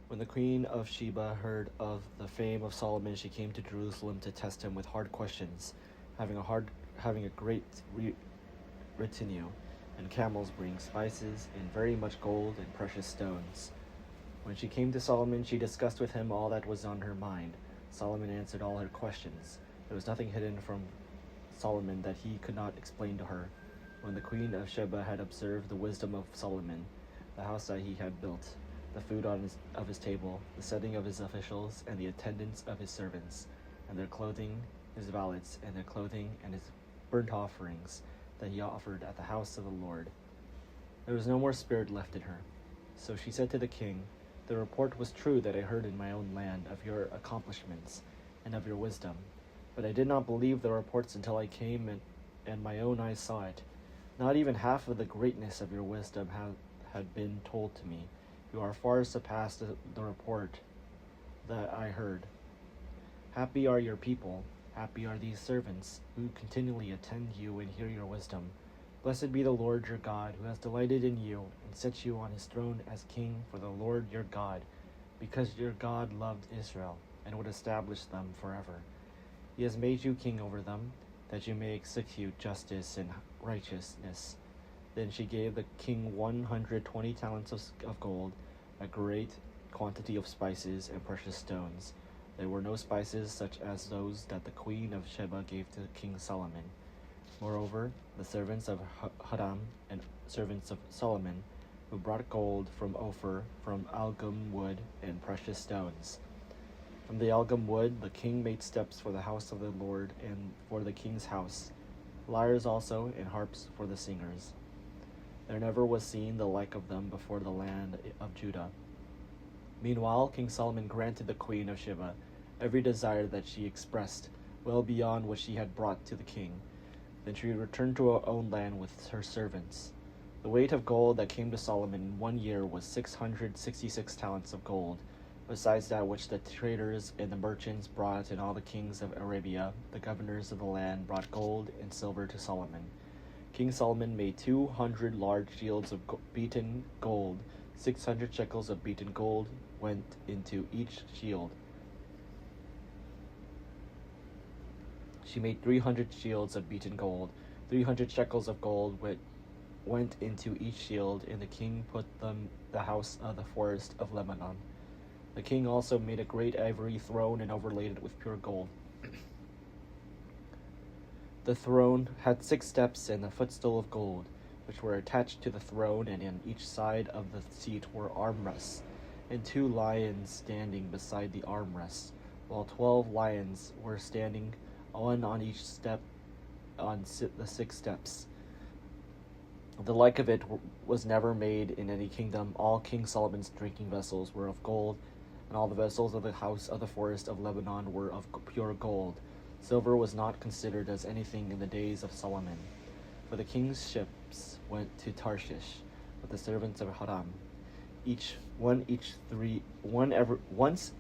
When the queen of Sheba heard of the fame of Solomon, she came to Jerusalem to test him with hard questions, having a great retinue, and camels bringing spices, and very much gold and precious stones. When she came to Solomon, she discussed with him all that was on her mind. Solomon answered all her questions. There was nothing hidden from Solomon that he could not explain to her. When the queen of Sheba had observed the wisdom of Solomon, the house that he had built, the food of his table, the setting of his officials, and the attendance of his servants, and their clothing, his valets, and their clothing, and his burnt offerings that he offered at the house of the Lord, there was no more spirit left in her. So she said to the king, "The report was true that I heard in my own land of your accomplishments and of your wisdom, but I did not believe the reports until I came and my own eyes saw it. Not even half of the greatness of your wisdom had been told to me. You are far surpassed the report that I heard. Happy are your people, happy are these servants, who continually attend you and hear your wisdom. Blessed be the Lord your God, who has delighted in you and set you on his throne as king for the Lord your God, because your God loved Israel and would establish them forever. He has made you king over them, that you may execute justice and righteousness." Then she gave the king 120 talents of gold, a great quantity of spices and precious stones. There were no spices such as those that the queen of Sheba gave to King Solomon. Moreover, the servants of Hiram and servants of Solomon, who brought gold from Ophir, from algum wood, and precious stones. From the algum wood the king made steps for the house of the Lord and for the king's house, lyres also, and harps for the singers. There never was seen the like of them before the land of Judah. Meanwhile, King Solomon granted the queen of Sheba every desire that she expressed, well beyond what she had brought to the king. Then she returned to her own land with her servants. The weight of gold that came to Solomon in 1 year was 666 talents of gold, besides that which the traders and the merchants brought, and all the kings of Arabia, the governors of the land, brought gold and silver to Solomon. King Solomon made 200 large shields of beaten gold. 600 shekels of beaten gold went into each shield. She made 300 shields of beaten gold. 300 shekels of gold went into each shield, and the king put them the house of the forest of Lebanon. The king also made a great ivory throne and overlaid it with pure gold. The throne had 6 steps and a footstool of gold, which were attached to the throne, and on each side of the seat were armrests, and 2 lions standing beside the armrests, while 12 lions were standing, one on each step on the 6 steps. The like of it was never made in any kingdom. All King Solomon's drinking vessels were of gold, and all the vessels of the house of the forest of Lebanon were of pure gold. Silver was not considered as anything in the days of Solomon. For the king's ships went to Tarshish with the servants of Hiram. Once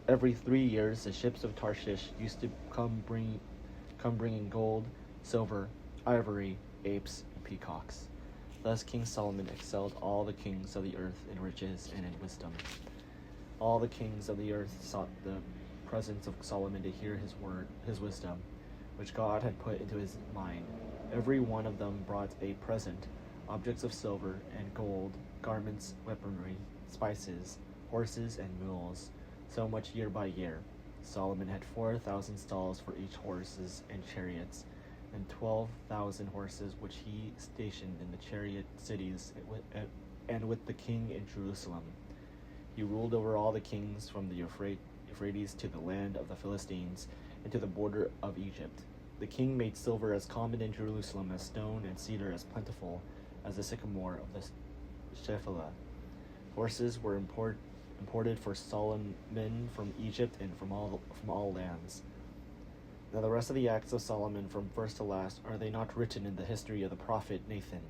every 3 years, the ships of Tarshish used to come bringing gold, silver, ivory, apes, and peacocks. Thus King Solomon excelled all the kings of the earth in riches and in wisdom. All the kings of the earth sought the presence of Solomon to hear his wisdom, which God had put into his mind. Every one of them brought a present, objects of silver and gold, garments, weaponry, spices, horses, and mules, so much year by year. Solomon had 4,000 stalls for each horses and chariots, and 12,000 horses which he stationed in the chariot cities and with the king in Jerusalem. He ruled over all the kings from the Euphrates to the land of the Philistines and to the border of Egypt. The king made silver as common in Jerusalem as stone, and cedar as plentiful as the sycamore of the Shephelah. Horses were imported for Solomon from Egypt and from all lands. Now the rest of the acts of Solomon from first to last, are they not written in the history of the prophet Nathan,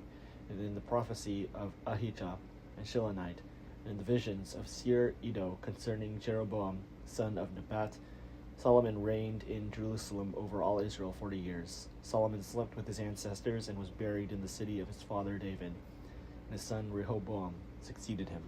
and in the prophecy of Ahijah and Shilonite, and in the visions of Seir-Edo concerning Jeroboam, son of Nebat? Solomon reigned in Jerusalem over all Israel 40 years. Solomon slept with his ancestors and was buried in the city of his father David, and his son Rehoboam succeeded him.